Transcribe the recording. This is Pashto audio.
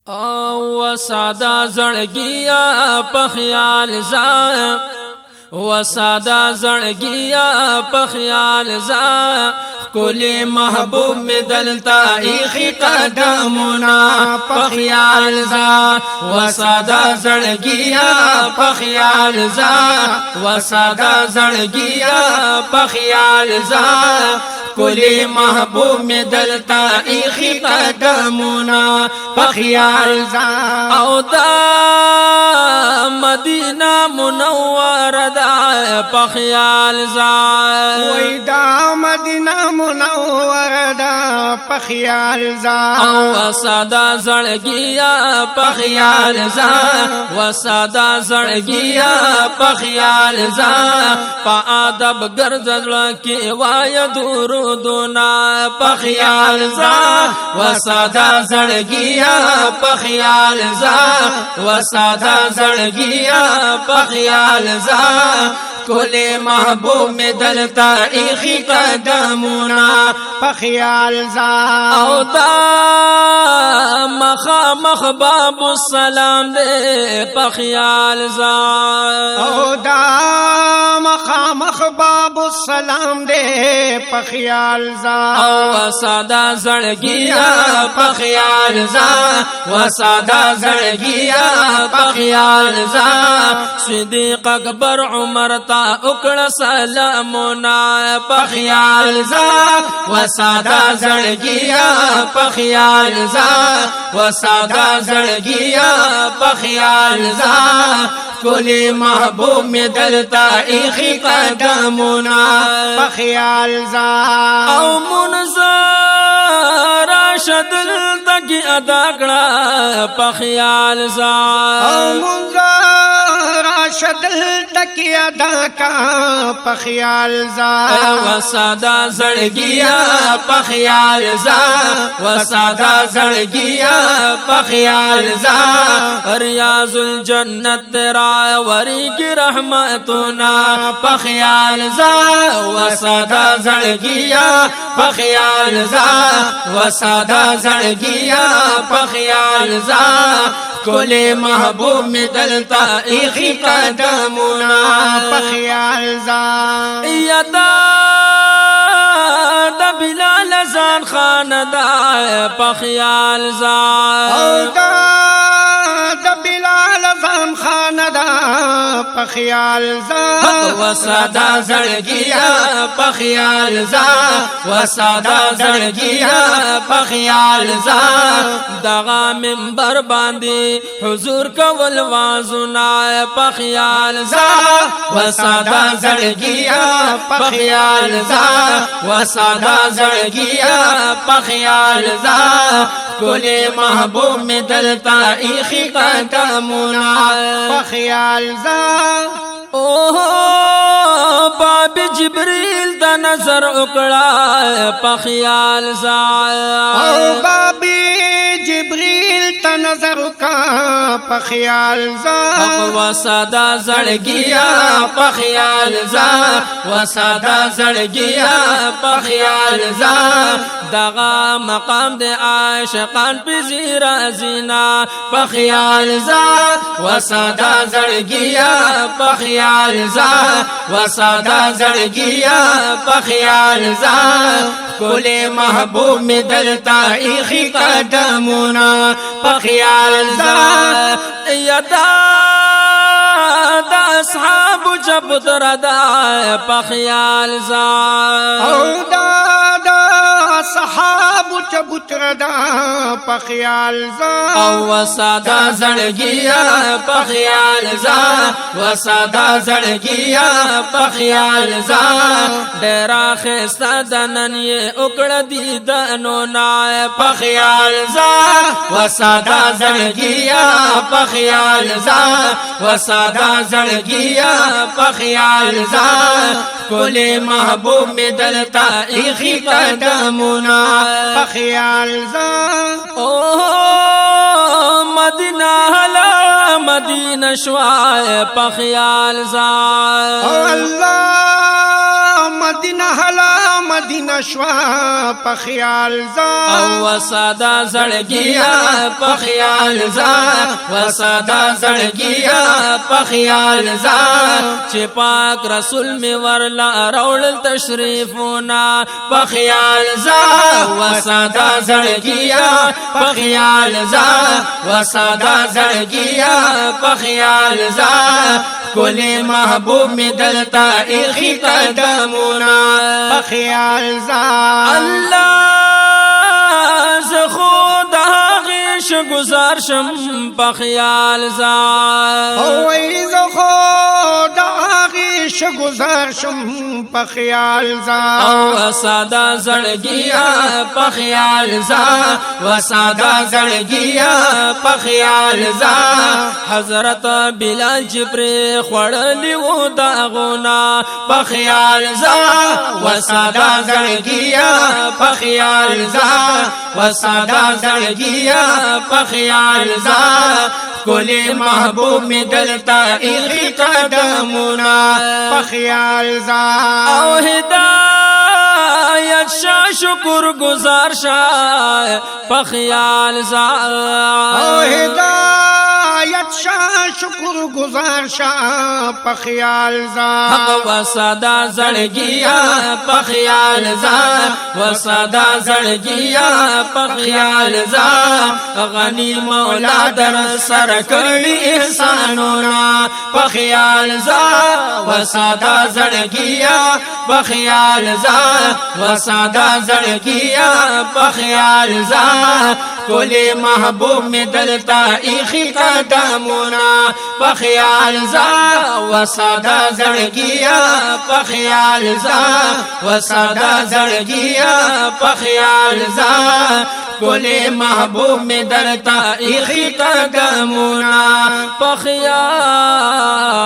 او ساده زړګیا په خیال ځه و ساده زړګیا په خیال ځه کولی محبوب می دلتا ایخی قدمونا په خیال ځه و ساده زړګیا په خیال ځه و ساده زړګیا په خیال ځه کولی محبوب می دلتا ایخی قدمونا په خیال ځه او دا مدینه منوره دا په خیال ځه وای دا مدینه منوره دا په خیال ځه او ساده زړګیا په خیال ځه و ساده زړګیا په خیال ځه په ادب ګرځل کې وای درودونه په خیال ځه و ساده زړګیا په خیال ځه و ساده زړګیا په خیال ځه کولی محبوب می دلتا ایخی قدمونا په خیال ځه او دا مخامخ باب السلام دے په خیال ځه او دا مخامخ باب السلام دے په خیال ځه او ساده زړګیا په خیال ځه و ساده زړګیا په خیال ځه صدیق اکبر عمر تا وکړه سلامونه په خیال ځه و ساده زړګیا په خیال ځه و ساده زړګیا په خیال ځه کولی محبوب می دلتا ایخی قدمونا په خیال ځه او منظر راشد دلتکی ادا کړه په خیال ځه او منظر راشد دلتکی ادا کا په خیال ځه و ساده زړګیا په خیال ځه و ساده زړګیا په خیال ځه ریاض الجنت تیرا وریږي رحمتونه په خیال ځه و ساده زړګیا په خیال ځه و ساده زړګیا په خیال ځه کولی محبوب می دلتا ایخی قدمونا په خیال ځه یدا د بلال زان خاندان په خیال ځه او دا د بلال زان خاندا په خیال ځه و ساده زړګیا په خیال ځه و ساده زړګیا په خیال ځه دغه منبر باندې حضور کول وازونه په خیال ځه و ساده زړګیا په خیال ځه و ساده زړګیا په خیال ځه کولی محبوب می دلتا ایخی قدمونا په خیال ځه اوه باب جبریل دا نظر وکړه په خیال ځه او بابی جبریل ته نظر کا په خیال ځه و ساده زړګیا په خیال ځه و ساده زړګیا په خیال ځه دغه مقام د عاشقان په زیرا زینا په خیال ځه و ساده زړګیا په خیال ځه و ساده زړګیا په خیال ځه کولی محبوب می دلتا ایخی قدمونا په خیال ځه یدا د اصحاب جب دردا په خیال ځه او دا صحابو چبوتر دا په خیال ځه او ساده زړګیا په خیال ځه و ساده زړګیا په خیال ځه ډېر خسته د نن یې وکړه دیدنو نه په خیال ځه و ساده زړګیا په خیال ځه و ساده زړګیا په خیال ځه کولی محبوب می دلتا ایخی قدمونا په خیال ځه اوه مدینه هلا مدینه شوای په خیال ځه او الله مدینه هلا مدینه شوا په خیال زا او سادا زړګیا په خیال زا و سادا زړګیا په خیال زا چې پاک رسول می ورلا راول تشریفونا په خیال زا و سادا زړګیا په خیال زا و سادا زړګیا په خیال زا کولی محبوب می دلتا ایخی قدمونا په خیال زا الله ز خود غیش گزار شم په خیال زا او ای زه خود غیش گزار شم په خیال زا او سادا زړګیا په خیال زا و سادا زړګیا په خیال زا حضرت بلال جبر خړلی و داغونا په خیال زا و سادا زړګیا په خیال زا و سادا زړګیا په خیال زا کولی محبوب می دلتا ایخی قدمونا په خیال زا او ہدایت شاہ شکر گزار شاہ په خیال زا او هدایت شاه شکر گزار شاه په خیال زا حق و سادا زړګیا په خیال زا و سادا زړګیا په خیال زا غنی مولا در سر کړی احسانونا په خیال زا و سادا زړګیا په خیال زا و سادا زړګیا په خیال زا کولی محبوب می دلتا ایخی قدمونا په خیال زا و سادا زړګیا په خیال زا و سادا زړګیا په خیال زا کولی محبوب می دلتا ایخی قدمونا په خیال